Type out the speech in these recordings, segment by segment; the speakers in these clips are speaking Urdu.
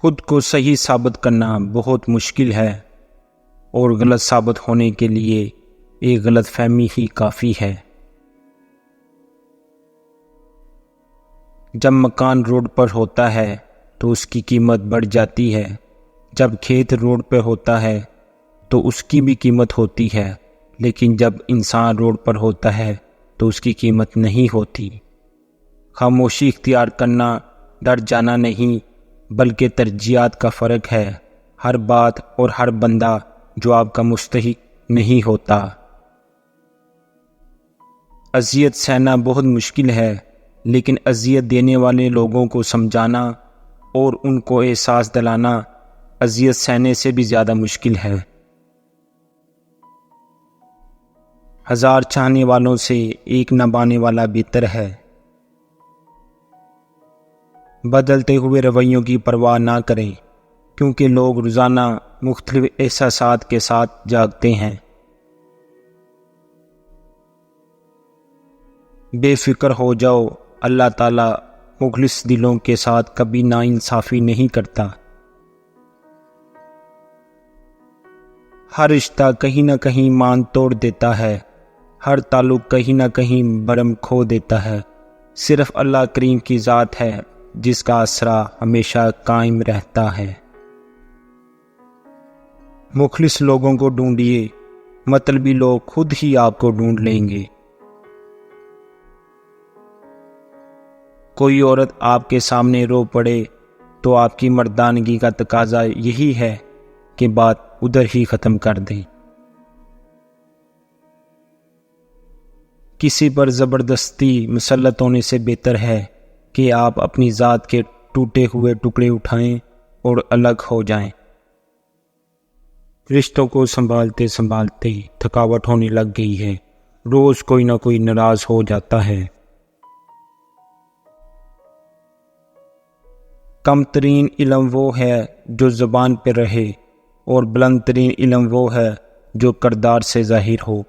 خود کو صحیح ثابت کرنا بہت مشکل ہے اور غلط ثابت ہونے کے لیے ایک غلط فہمی ہی کافی ہے۔ جب مکان روڈ پر ہوتا ہے تو اس کی قیمت بڑھ جاتی ہے، جب کھیت روڈ پر ہوتا ہے تو اس کی بھی قیمت ہوتی ہے، لیکن جب انسان روڈ پر ہوتا ہے تو اس کی قیمت نہیں ہوتی۔ خاموشی اختیار کرنا ڈر جانا نہیں بلکہ ترجیحات کا فرق ہے۔ ہر بات اور ہر بندہ جو آپ کا مستحق نہیں ہوتا۔ اذیت سہنا بہت مشکل ہے، لیکن اذیت دینے والے لوگوں کو سمجھانا اور ان کو احساس دلانا اذیت سہنے سے بھی زیادہ مشکل ہے۔ 1000 چاہنے والوں سے ایک نہ پانے والا بہتر ہے۔ بدلتے ہوئے رویوں کی پرواہ نہ کریں، کیونکہ لوگ روزانہ مختلف احساسات کے ساتھ جاگتے ہیں۔ بے فکر ہو جاؤ، اللہ تعالیٰ مخلص دلوں کے ساتھ کبھی ناانصافی نہیں کرتا۔ ہر رشتہ کہیں نہ کہیں مان توڑ دیتا ہے، ہر تعلق کہیں نہ کہیں برہم کھو دیتا ہے۔ صرف اللہ کریم کی ذات ہے جس کا آسرا ہمیشہ قائم رہتا ہے۔ مخلص لوگوں کو ڈھونڈیے، مطلبی لوگ خود ہی آپ کو ڈھونڈ لیں گے۔ کوئی عورت آپ کے سامنے رو پڑے تو آپ کی مردانگی کا تقاضا یہی ہے کہ بات ادھر ہی ختم کر دیں۔ کسی پر زبردستی مسلط ہونے سے بہتر ہے کہ آپ اپنی ذات کے ٹوٹے ہوئے ٹکڑے اٹھائیں اور الگ ہو جائیں۔ رشتوں کو سنبھالتے سنبھالتے تھکاوٹ ہونے لگ گئی ہے، روز کوئی نہ کوئی ناراض ہو جاتا ہے۔ کم ترین علم وہ ہے جو زبان پہ رہے اور بلند ترین علم وہ ہے جو کردار سے ظاہر ہو۔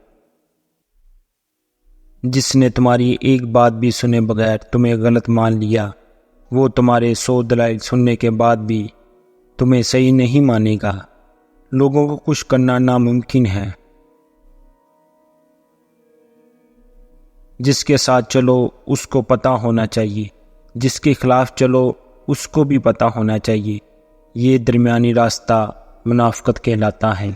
جس نے تمہاری ایک بات بھی سنے بغیر تمہیں غلط مان لیا، وہ تمہارے 100 دلائل سننے کے بعد بھی تمہیں صحیح نہیں مانے گا۔ لوگوں کو خوش کرنا ناممکن ہے۔ جس کے ساتھ چلو اس کو پتہ ہونا چاہیے، جس کے خلاف چلو اس کو بھی پتہ ہونا چاہیے۔ یہ درمیانی راستہ منافقت کہلاتا ہے۔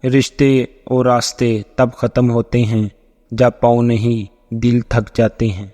رشتے اور راستے تب ختم ہوتے ہیں جب پاؤں نہیں دل تھک جاتے ہیں۔